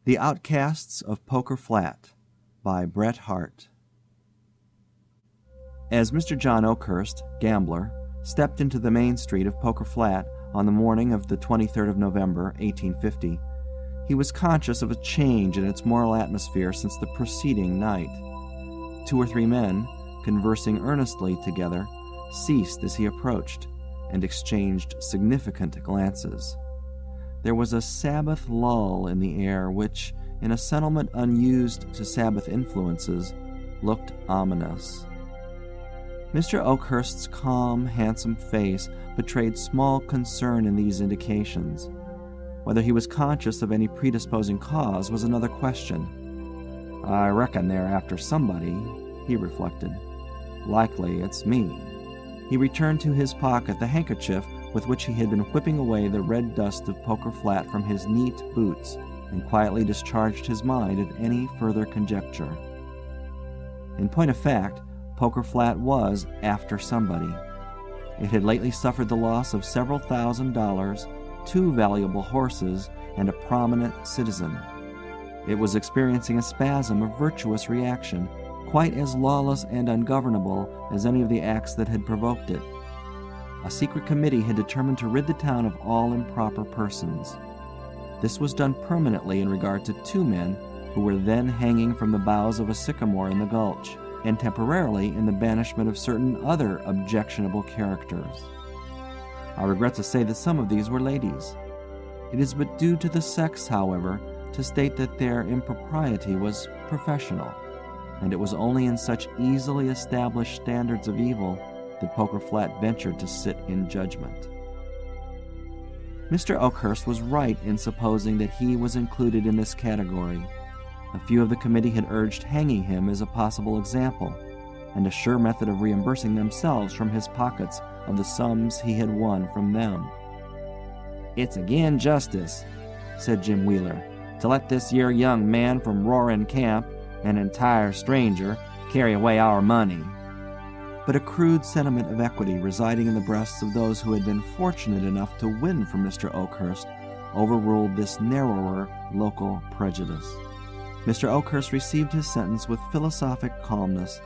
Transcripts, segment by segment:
The Outcasts of Poker Flat by Bret Harte. As Mr. John Oakhurst, gambler, stepped into the main street of Poker Flat on the morning of the 23rd of November, 1850, he was conscious of a change in its moral atmosphere since the preceding night. 2 or 3 men, conversing earnestly together, ceased as he approached, and exchanged significant glances. There was a Sabbath lull in the air which, in a settlement unused to Sabbath influences, looked ominous. Mr. Oakhurst's calm, handsome face betrayed small concern in these indications. Whether he was conscious of any predisposing cause was another question. "I reckon they're after somebody," he reflected. "Likely it's me." He returned to his pocket the handkerchief with which he had been whipping away the red dust of Poker Flat from his neat boots, and quietly discharged his mind of any further conjecture. In point of fact, Poker Flat was after somebody. It had lately suffered the loss of several $1,000s, 2 valuable horses, and a prominent citizen. It was experiencing a spasm of virtuous reaction, quite as lawless and ungovernable as any of the acts that had provoked it. A secret committee had determined to rid the town of all improper persons. This was done permanently in regard to 2 men who were then hanging from the boughs of a sycamore in the gulch, and temporarily in the banishment of certain other objectionable characters. I regret to say that some of these were ladies. It is but due to the sex, however, to state that their impropriety was professional, and it was only in such easily established standards of evil that Poker Flat ventured to sit in judgment. Mr. Oakhurst was right in supposing that he was included in this category. A few of the committee had urged hanging him as a possible example, and a sure method of reimbursing themselves from his pockets of the sums he had won from them. "It's agin justice," said Jim Wheeler, "to let this yer young man from Roaring Camp, an entire stranger, carry away our money." But a crude sentiment of equity residing in the breasts of those who had been fortunate enough to win from Mr. Oakhurst overruled this narrower local prejudice. Mr. Oakhurst received his sentence with philosophic calmness,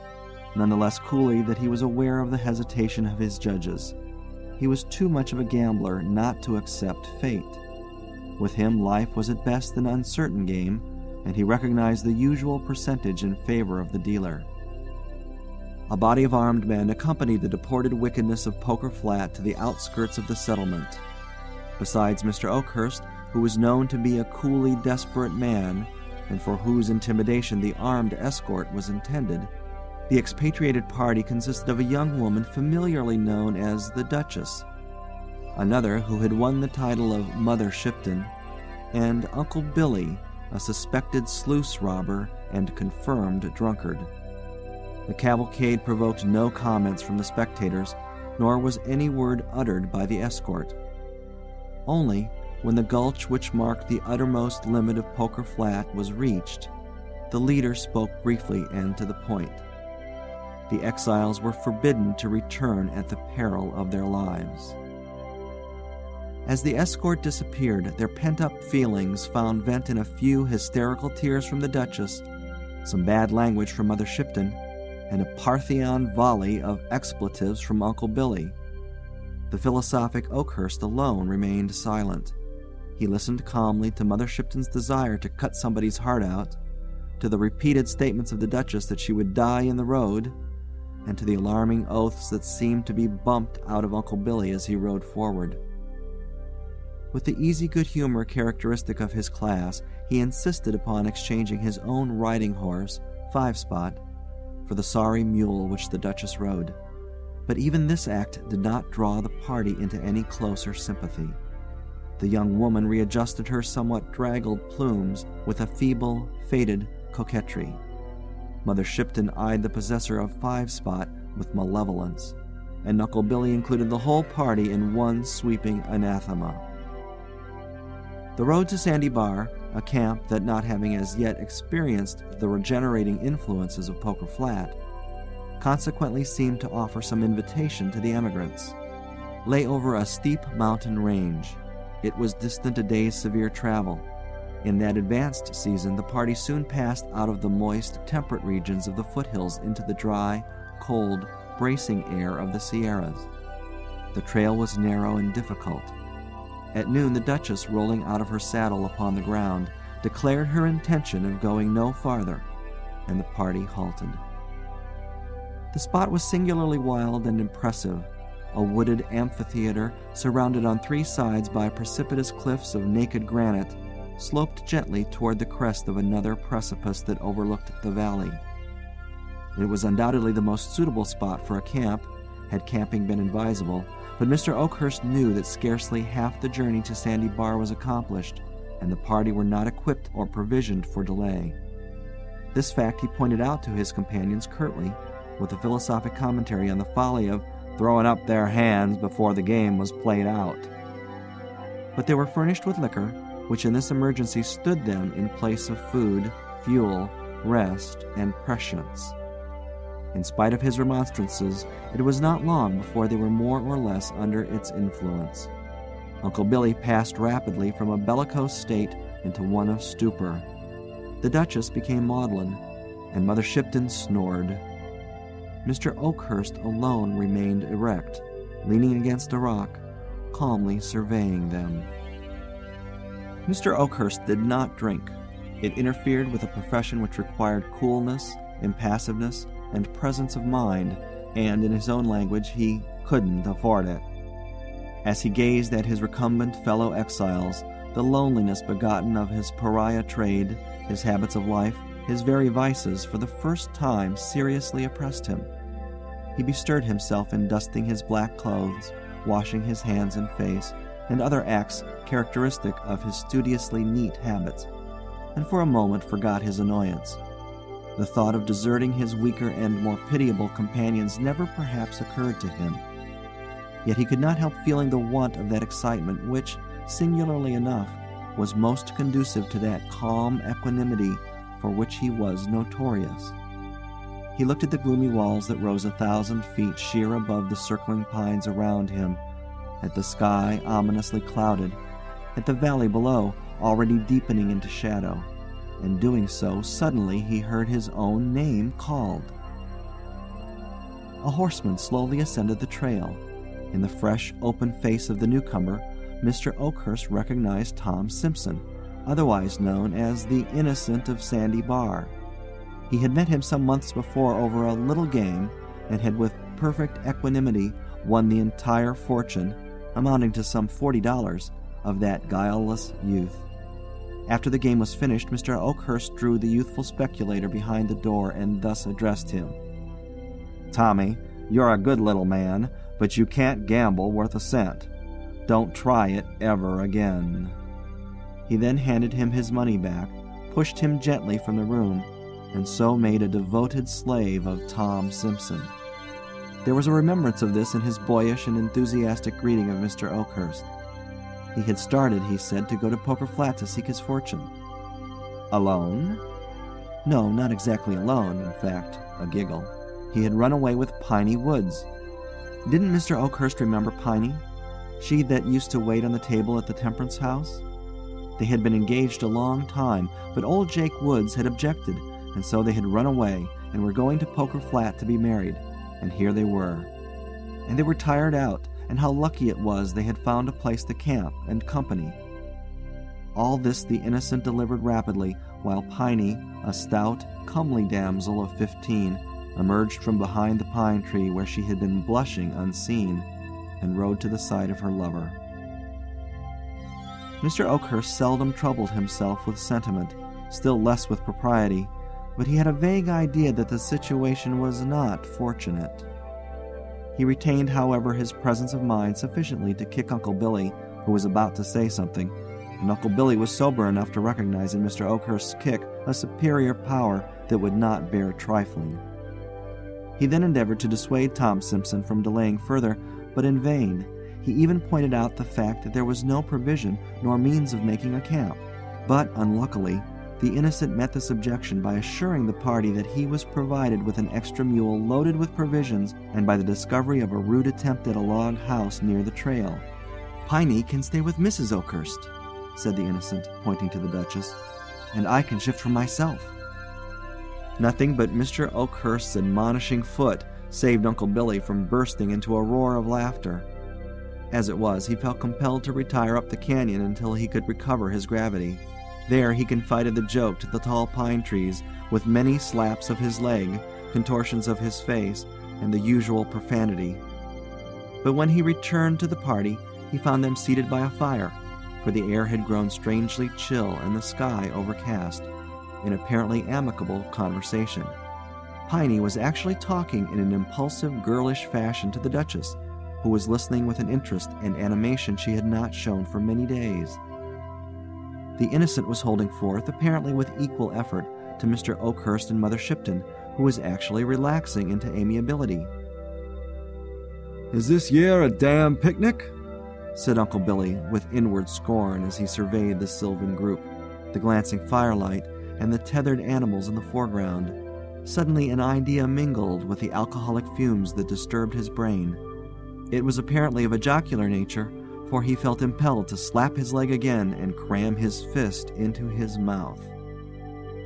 none the less coolly that he was aware of the hesitation of his judges. He was too much of a gambler not to accept fate. With him, life was at best an uncertain game, and he recognized the usual percentage in favor of the dealer. A body of armed men accompanied the deported wickedness of Poker Flat to the outskirts of the settlement. Besides Mr. Oakhurst, who was known to be a coolly desperate man, and for whose intimidation the armed escort was intended, the expatriated party consisted of a young woman familiarly known as the Duchess, another who had won the title of Mother Shipton, and Uncle Billy, a suspected sluice robber and confirmed drunkard. The cavalcade provoked no comments from the spectators, nor was any word uttered by the escort. Only, when the gulch which marked the uttermost limit of Poker Flat was reached, the leader spoke briefly and to the point. The exiles were forbidden to return at the peril of their lives. As the escort disappeared, their pent-up feelings found vent in a few hysterical tears from the Duchess, some bad language from Mother Shipton, and a Parthian volley of expletives from Uncle Billy. The philosophic Oakhurst alone remained silent. He listened calmly to Mother Shipton's desire to cut somebody's heart out, to the repeated statements of the Duchess that she would die in the road, and to the alarming oaths that seemed to be bumped out of Uncle Billy as he rode forward. With the easy good humor characteristic of his class, he insisted upon exchanging his own riding horse, 5-Spot, for the sorry mule which the Duchess rode. But even this act did not draw the party into any closer sympathy. The young woman readjusted her somewhat draggled plumes with a feeble, faded coquetry. Mother Shipton eyed the possessor of 5-Spot with malevolence, and Uncle Billy included the whole party in one sweeping anathema. The road to Sandy Bar, a camp that, not having as yet experienced the regenerating influences of Poker Flat, consequently seemed to offer some invitation to the emigrants, lay over a steep mountain range. It was distant a day's severe travel. In that advanced season, the party soon passed out of the moist, temperate regions of the foothills into the dry, cold, bracing air of the Sierras. The trail was narrow and difficult. At noon, the Duchess, rolling out of her saddle upon the ground, declared her intention of going no farther, and the party halted. The spot was singularly wild and impressive, a wooded amphitheater surrounded on three sides by precipitous cliffs of naked granite, sloped gently toward the crest of another precipice that overlooked the valley. It was undoubtedly the most suitable spot for a camp, had camping been advisable, but Mr. Oakhurst knew that scarcely half the journey to Sandy Bar was accomplished, and the party were not equipped or provisioned for delay. This fact he pointed out to his companions curtly, with a philosophic commentary on the folly of throwing up their hands before the game was played out. But they were furnished with liquor, which in this emergency stood them in place of food, fuel, rest, and prescience. In spite of his remonstrances, it was not long before they were more or less under its influence. Uncle Billy passed rapidly from a bellicose state into one of stupor. The Duchess became maudlin, and Mother Shipton snored. Mr. Oakhurst alone remained erect, leaning against a rock, calmly surveying them. Mr. Oakhurst did not drink. It interfered with a profession which required coolness, impassiveness, and presence of mind, and, in his own language, he couldn't afford it. As he gazed at his recumbent fellow exiles, the loneliness begotten of his pariah trade, his habits of life, his very vices, for the first time seriously oppressed him. He bestirred himself in dusting his black clothes, washing his hands and face, and other acts characteristic of his studiously neat habits, and for a moment forgot his annoyance. The thought of deserting his weaker and more pitiable companions never perhaps occurred to him. Yet he could not help feeling the want of that excitement which, singularly enough, was most conducive to that calm equanimity for which he was notorious. He looked at the gloomy walls that rose 1,000 feet sheer above the circling pines around him, at the sky ominously clouded, at the valley below already deepening into shadow, and doing so, suddenly he heard his own name called. A horseman slowly ascended the trail. In the fresh, open face of the newcomer, Mr. Oakhurst recognized Tom Simpson, otherwise known as the Innocent of Sandy Bar. He had met him some months before over a little game, and had with perfect equanimity won the entire fortune, amounting to some $40, of that guileless youth. After the game was finished, Mr. Oakhurst drew the youthful speculator behind the door and thus addressed him. "Tommy, you're a good little man, but you can't gamble worth a cent. Don't try it ever again." He then handed him his money back, pushed him gently from the room, and so made a devoted slave of Tom Simpson. There was a remembrance of this in his boyish and enthusiastic greeting of Mr. Oakhurst. He had started, he said, to go to Poker Flat to seek his fortune. Alone? No, not exactly alone, in fact, a giggle. He had run away with Piney Woods. Didn't Mr. Oakhurst remember Piney? She that used to wait on the table at the Temperance House? They had been engaged a long time, but old Jake Woods had objected, and so they had run away and were going to Poker Flat to be married, and here they were. And they were tired out, and how lucky it was they had found a place to camp and company. All this the Innocent delivered rapidly, while Piney, a stout, comely damsel of 15, emerged from behind the pine tree where she had been blushing unseen, and rode to the side of her lover. Mr. Oakhurst seldom troubled himself with sentiment, still less with propriety, but he had a vague idea that the situation was not fortunate. He retained, however, his presence of mind sufficiently to kick Uncle Billy, who was about to say something, and Uncle Billy was sober enough to recognize in Mr. Oakhurst's kick a superior power that would not bear trifling. He then endeavored to dissuade Tom Simpson from delaying further, but in vain. He even pointed out the fact that there was no provision nor means of making a camp. But, unluckily, the Innocent met this objection by assuring the party that he was provided with an extra mule loaded with provisions, and by the discovery of a rude attempt at a log house near the trail. "Piney can stay with Mrs. Oakhurst." said the innocent, pointing to the Duchess, "and I can shift for myself." Nothing but Mr. Oakhurst's admonishing foot saved Uncle Billy from bursting into a roar of laughter. As it was, he felt compelled to retire up the canyon until he could recover his gravity. There he confided the joke to the tall pine trees, with many slaps of his leg, contortions of his face, and the usual profanity. But when he returned to the party, he found them seated by a fire, for the air had grown strangely chill and the sky overcast, in apparently amicable conversation. Piney was actually talking in an impulsive, girlish fashion to the Duchess, who was listening with an interest and animation she had not shown for many days. The innocent was holding forth, apparently with equal effort, to Mr. Oakhurst and Mother Shipton, who was actually relaxing into amiability. "Is this yere a damn picnic?" said Uncle Billy, with inward scorn as he surveyed the sylvan group, the glancing firelight, and the tethered animals in the foreground. Suddenly an idea mingled with the alcoholic fumes that disturbed his brain. It was apparently of a jocular nature, for he felt impelled to slap his leg again and cram his fist into his mouth.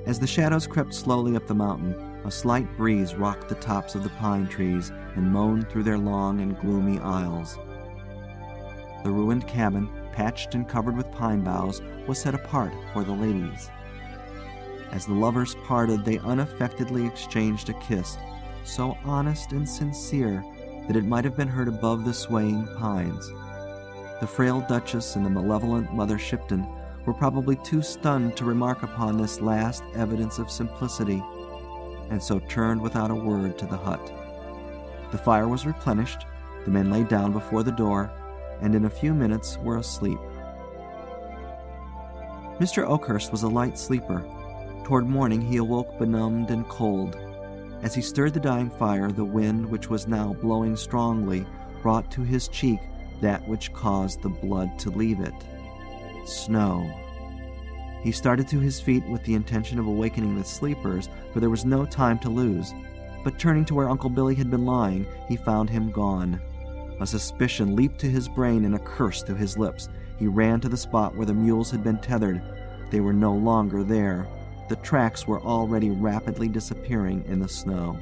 As the shadows crept slowly up the mountain, a slight breeze rocked the tops of the pine trees and moaned through their long and gloomy aisles. The ruined cabin, patched and covered with pine boughs, was set apart for the ladies. As the lovers parted, they unaffectedly exchanged a kiss, so honest and sincere that it might have been heard above the swaying pines. The frail Duchess and the malevolent Mother Shipton were probably too stunned to remark upon this last evidence of simplicity, and so turned without a word to the hut. The fire was replenished, the men lay down before the door, and in a few minutes were asleep. Mr. Oakhurst was a light sleeper. Toward morning he awoke benumbed and cold. As he stirred the dying fire, the wind, which was now blowing strongly, brought to his cheek that which caused the blood to leave it. Snow. He started to his feet with the intention of awakening the sleepers, for there was no time to lose. But turning to where Uncle Billy had been lying, he found him gone. A suspicion leaped to his brain and a curse to his lips. He ran to the spot where the mules had been tethered. They were no longer there. The tracks were already rapidly disappearing in the snow.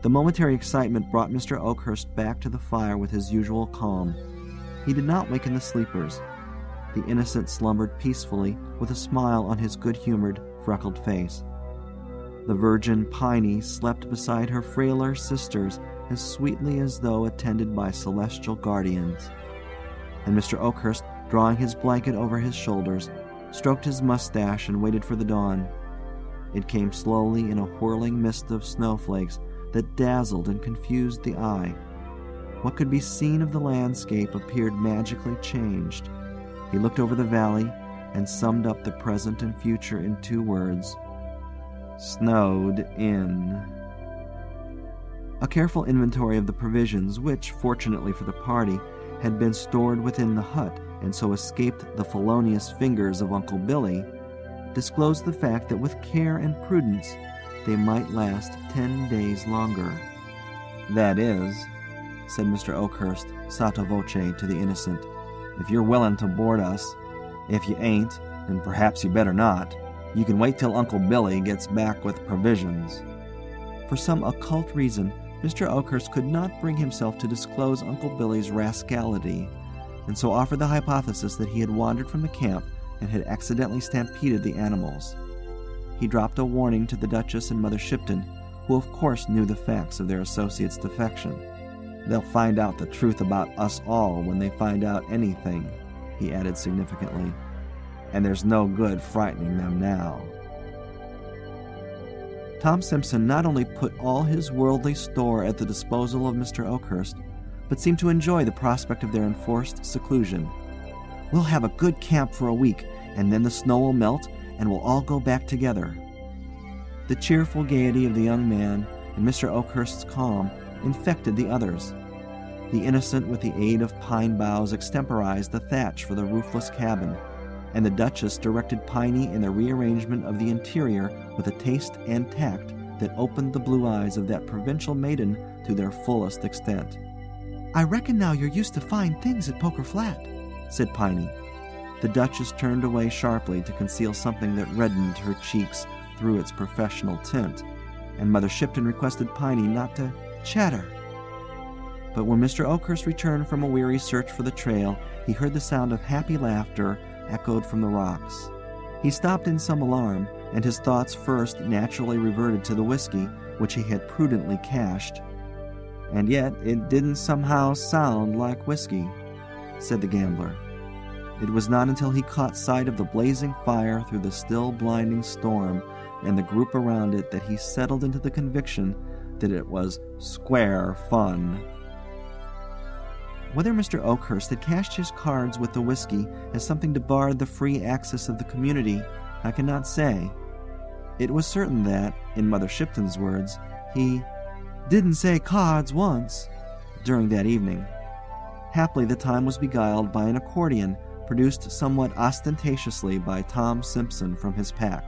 The momentary excitement brought Mr. Oakhurst back to the fire with his usual calm. He did not waken the sleepers. The innocent slumbered peacefully, with a smile on his good-humored, freckled face. The virgin Piney slept beside her frailer sisters as sweetly as though attended by celestial guardians. And Mr. Oakhurst, drawing his blanket over his shoulders, stroked his mustache and waited for the dawn. It came slowly in a whirling mist of snowflakes that dazzled and confused the eye. What could be seen of the landscape appeared magically changed. He looked over the valley and summed up the present and future in 2 words: snowed in. A careful inventory of the provisions, which, fortunately for the party, had been stored within the hut and so escaped the felonious fingers of Uncle Billy, disclosed the fact that with care and prudence they might last 10 days longer. "That is," said Mr. Oakhurst, sotto voce to the innocent, "if you're willing to board us. If you ain't, and perhaps you better not, you can wait till Uncle Billy gets back with provisions." For some occult reason, Mr. Oakhurst could not bring himself to disclose Uncle Billy's rascality, and so offered the hypothesis that he had wandered from the camp and had accidentally stampeded the animals. He dropped a warning to the Duchess and Mother Shipton, who of course knew the facts of their associate's defection. "They'll find out the truth about us all when they find out anything," he added significantly, "and there's no good frightening them now." Tom Simpson not only put all his worldly store at the disposal of Mr. Oakhurst, but seemed to enjoy the prospect of their enforced seclusion. "We'll have a good camp for a week, and then the snow will melt, and we'll all go back together." The cheerful gaiety of the young man and Mr. Oakhurst's calm infected the others. The innocent, with the aid of pine boughs, extemporized the thatch for the roofless cabin, and the Duchess directed Piney in the rearrangement of the interior with a taste and tact that opened the blue eyes of that provincial maiden to their fullest extent. "I reckon now you're used to fine things at Poker Flat," said Piney. The Duchess turned away sharply to conceal something that reddened her cheeks through its professional tint, and Mother Shipton requested Piney not to chatter. But when Mr. Oakhurst returned from a weary search for the trail, he heard the sound of happy laughter echoed from the rocks. He stopped in some alarm, and his thoughts first naturally reverted to the whiskey, which he had prudently cached. "And yet it didn't somehow sound like whiskey," said the gambler. It was not until he caught sight of the blazing fire through the still blinding storm and the group around it that he settled into the conviction that it was square fun. Whether Mr. Oakhurst had cached his cards with the whiskey as something to bar the free access of the community, I cannot say. It was certain that, in Mother Shipton's words, he "didn't say cards once" during that evening. Happily the time was beguiled by an accordion produced somewhat ostentatiously by Tom Simpson from his pack.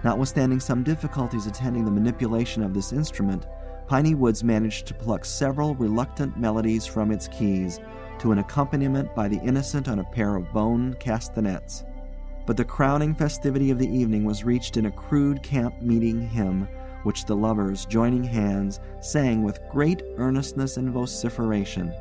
Notwithstanding some difficulties attending the manipulation of this instrument, Piney Woods managed to pluck several reluctant melodies from its keys, to an accompaniment by the Innocent on a pair of bone castanets. But the crowning festivity of the evening was reached in a crude camp-meeting hymn, which the lovers, joining hands, sang with great earnestness and vociferation.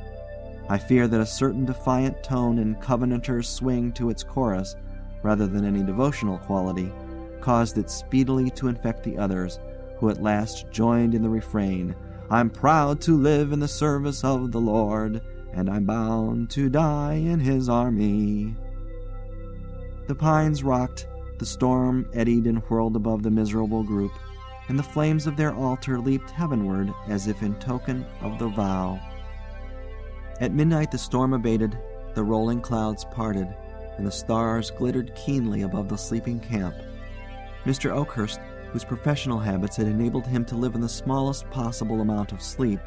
I fear that a certain defiant tone and Covenanter's swing to its chorus, rather than any devotional quality, caused it speedily to infect the others, who at last joined in the refrain, "I'm proud to live in the service of the Lord, and I'm bound to die in His army." The pines rocked, the storm eddied and whirled above the miserable group, and the flames of their altar leaped heavenward as if in token of the vow. At midnight the storm abated, the rolling clouds parted, and the stars glittered keenly above the sleeping camp. Mr. Oakhurst, whose professional habits had enabled him to live in the smallest possible amount of sleep,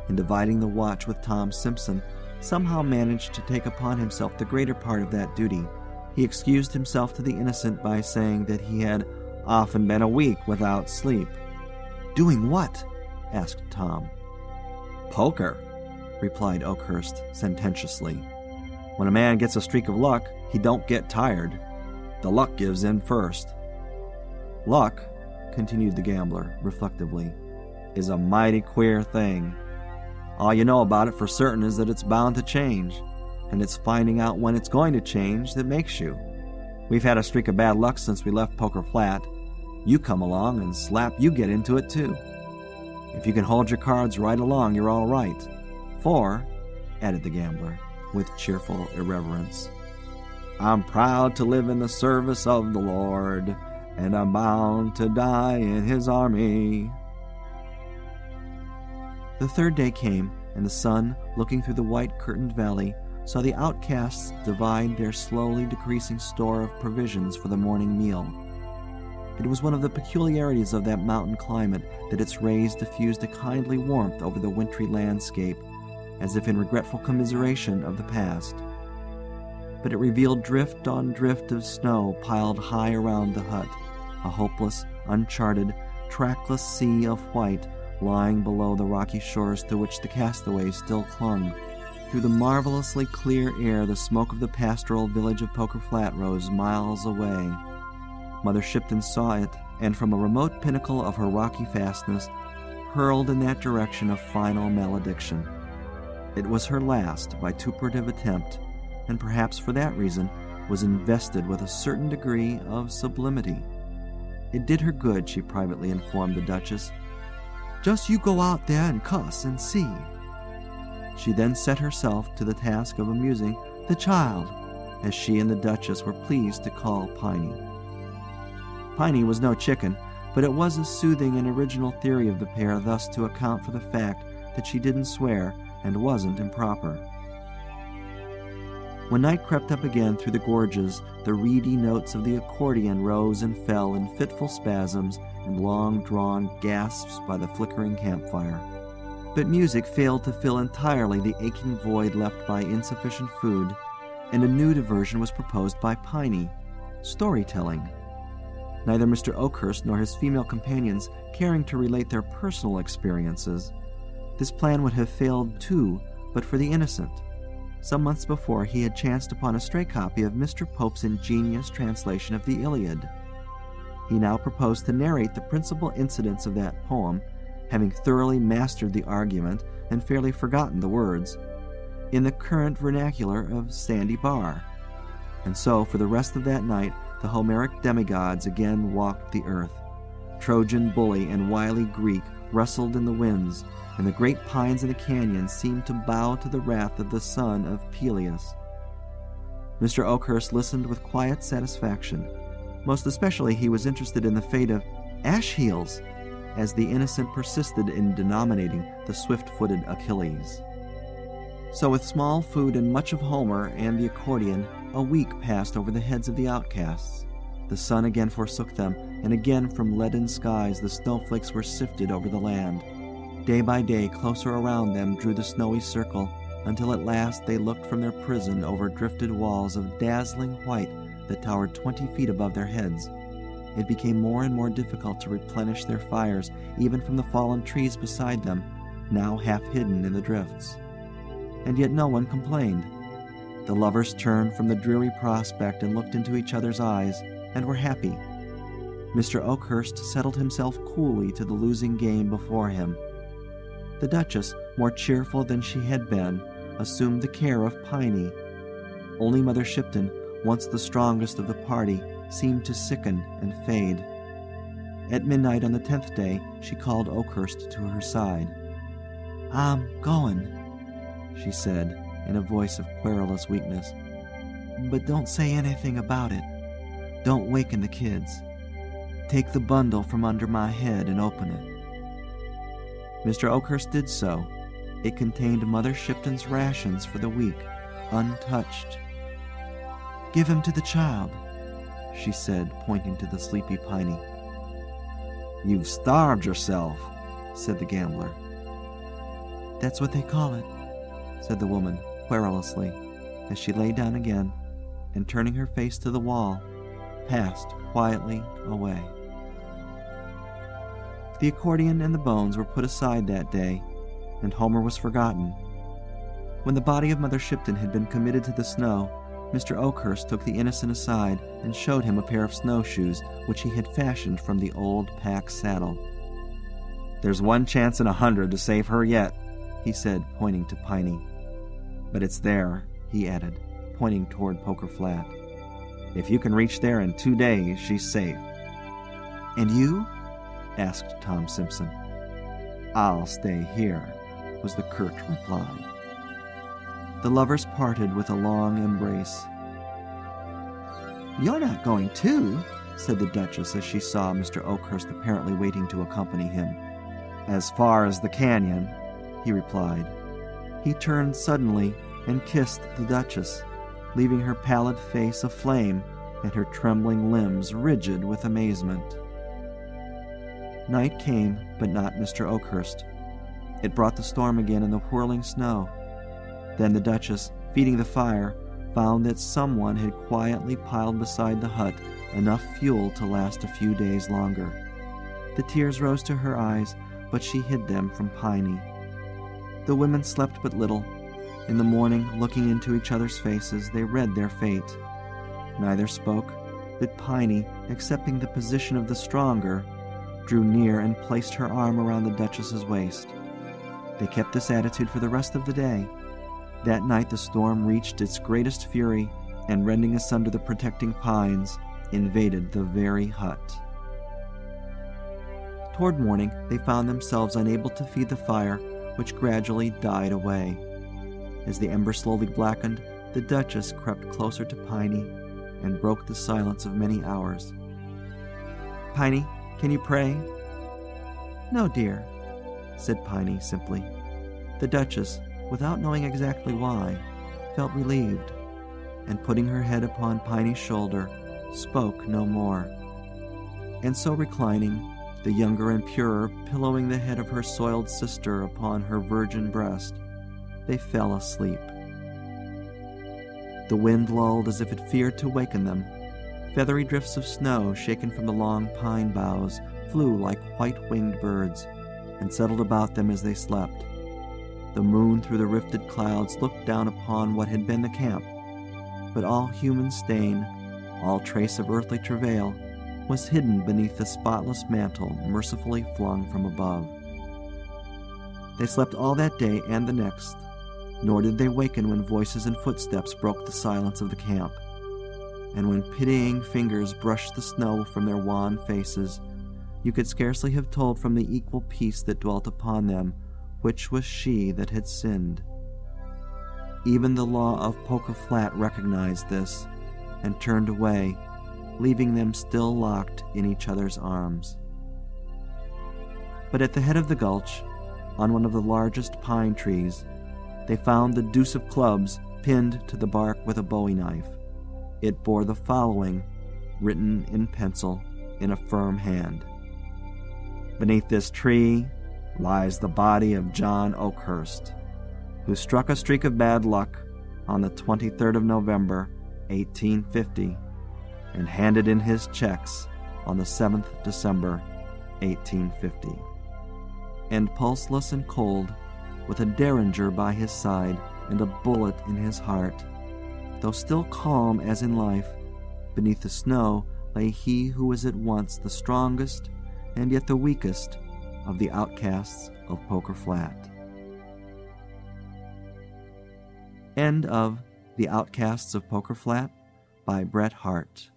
in dividing the watch with Tom Simpson, somehow managed to take upon himself the greater part of that duty. He excused himself to the Innocent by saying that he had often been a week without sleep. "Doing what?" asked Tom. "Poker," replied Oakhurst sententiously. "When a man gets a streak of luck, he don't get tired. The luck gives in first." "Luck," continued the gambler reflectively, "is a mighty queer thing. All you know about it for certain is that it's bound to change, and it's finding out when it's going to change that makes you. We've had a streak of bad luck since we left Poker Flat. You come along and slap you get into it too. If you can hold your cards right along, you're all right. For," added the gambler, with cheerful irreverence, "I'm proud to live in the service of the Lord, and I'm bound to die in His army." The third day came, and the sun, looking through the white-curtained valley, saw the outcasts divide their slowly decreasing store of provisions for the morning meal. It was one of the peculiarities of that mountain climate that its rays diffused a kindly warmth over the wintry landscape, as if in regretful commiseration of the past. But it revealed drift on drift of snow piled high around the hut, a hopeless, uncharted, trackless sea of white lying below the rocky shores to which the castaways still clung. Through the marvelously clear air the smoke of the pastoral village of Poker Flat rose miles away. Mother Shipton saw it, and from a remote pinnacle of her rocky fastness hurled in that direction a final malediction. It was her last vituperative attempt, and perhaps for that reason was invested with a certain degree of sublimity. It did her good, she privately informed the Duchess. "Just you go out there and cuss and see." She then set herself to the task of amusing the child, as she and the Duchess were pleased to call Piney. Piney was no chicken, but it was a soothing and original theory of the pair thus to account for the fact that she didn't swear and wasn't improper. When night crept up again through the gorges, the reedy notes of the accordion rose and fell in fitful spasms and long-drawn gasps by the flickering campfire. But music failed to fill entirely the aching void left by insufficient food, and a new diversion was proposed by Piney, storytelling. Neither Mr. Oakhurst nor his female companions caring to relate their personal experiences, this plan would have failed too but for the Innocent. Some months before, he had chanced upon a stray copy of Mr. Pope's ingenious translation of the Iliad. He now proposed to narrate the principal incidents of that poem, having thoroughly mastered the argument and fairly forgotten the words, in the current vernacular of Sandy Bar. And so, for the rest of that night, the Homeric demigods again walked the earth. Trojan bully and wily Greek rustled in the winds, and the great pines in the canyon seemed to bow to the wrath of the son of Peleus. Mr. Oakhurst listened with quiet satisfaction. Most especially he was interested in the fate of Ash Heels, as the innocent persisted in denominating the swift-footed Achilles. So with small food and much of Homer and the accordion, a week passed over the heads of the outcasts. The sun again forsook them, and again from leaden skies the snowflakes were sifted over the land. Day by day, closer around them drew the snowy circle, until at last they looked from their prison over drifted walls of dazzling white that towered 20 feet above their heads. It became more and more difficult to replenish their fires, even from the fallen trees beside them, now half hidden in the drifts. And yet no one complained. The lovers turned from the dreary prospect and looked into each other's eyes, and were happy. Mr. Oakhurst settled himself coolly to the losing game before him. The Duchess, more cheerful than she had been, assumed the care of Piney. Only Mother Shipton, once the strongest of the party, seemed to sicken and fade. At midnight on the 10th day, she called Oakhurst to her side. "I'm going," she said, in a voice of querulous weakness. "But don't say anything about it. Don't waken the kids. Take the bundle from under my head and open it." Mr. Oakhurst did so. It contained Mother Shipton's rations for the week, untouched. "Give him to the child," she said, pointing to the sleepy Piney. "You've starved yourself," said the gambler. "That's what they call it," said the woman querulously, as she lay down again, and turning her face to the wall, passed quietly away. The accordion and the bones were put aside that day, and Homer was forgotten. When the body of Mother Shipton had been committed to the snow, Mr. Oakhurst took the innocent aside and showed him a pair of snowshoes which he had fashioned from the old pack saddle. "There's one chance in 100 to save her yet," he said, pointing to Piney. "But it's there," he added, pointing toward Poker Flat. "If you can reach there in 2 days, she's safe." "And you?" asked Tom Simpson. "I'll stay here," was the curt reply. The lovers parted with a long embrace. "You're not going too?" said the Duchess as she saw Mr. Oakhurst apparently waiting to accompany him. "As far as the canyon," he replied. He turned suddenly and kissed the Duchess, leaving her pallid face aflame and her trembling limbs rigid with amazement. Night came, but not Mr. Oakhurst. It brought the storm again and the whirling snow. Then the Duchess, feeding the fire, found that someone had quietly piled beside the hut enough fuel to last a few days longer. The tears rose to her eyes, but she hid them from Piney. The women slept but little. In the morning, looking into each other's faces, they read their fate. Neither spoke, but Piney, accepting the position of the stronger, drew near and placed her arm around the Duchess's waist. They kept this attitude for the rest of the day. That night the storm reached its greatest fury, and rending asunder the protecting pines, invaded the very hut. Toward morning they found themselves unable to feed the fire, which gradually died away. As the ember slowly blackened, the Duchess crept closer to Piney and broke the silence of many hours. "Piney, can you pray?" "No, dear," said Piney simply. The Duchess, without knowing exactly why, felt relieved, and putting her head upon Piney's shoulder, spoke no more. And so reclining, the younger and purer pillowing the head of her soiled sister upon her virgin breast, they fell asleep. The wind lulled as if it feared to waken them. Feathery drifts of snow, shaken from the long pine boughs, flew like white-winged birds, and settled about them as they slept. The moon through the rifted clouds looked down upon what had been the camp, but all human stain, all trace of earthly travail, was hidden beneath the spotless mantle mercifully flung from above. They slept all that day and the next, nor did they waken when voices and footsteps broke the silence of the camp, and when pitying fingers brushed the snow from their wan faces, you could scarcely have told from the equal peace that dwelt upon them which was she that had sinned. Even the law of Poker Flat recognized this, and turned away, leaving them still locked in each other's arms. But at the head of the gulch, on one of the largest pine trees, they found the deuce of clubs pinned to the bark with a bowie knife. It bore the following, written in pencil in a firm hand: "Beneath this tree lies the body of John Oakhurst, who struck a streak of bad luck on the 23rd of November, 1850, and handed in his checks on the 7th December, 1850. And pulseless and cold, with a derringer by his side and a bullet in his heart, though still calm as in life, beneath the snow lay he who was at once the strongest and yet the weakest of the outcasts of Poker Flat." End of The Outcasts of Poker Flat by Bret Harte.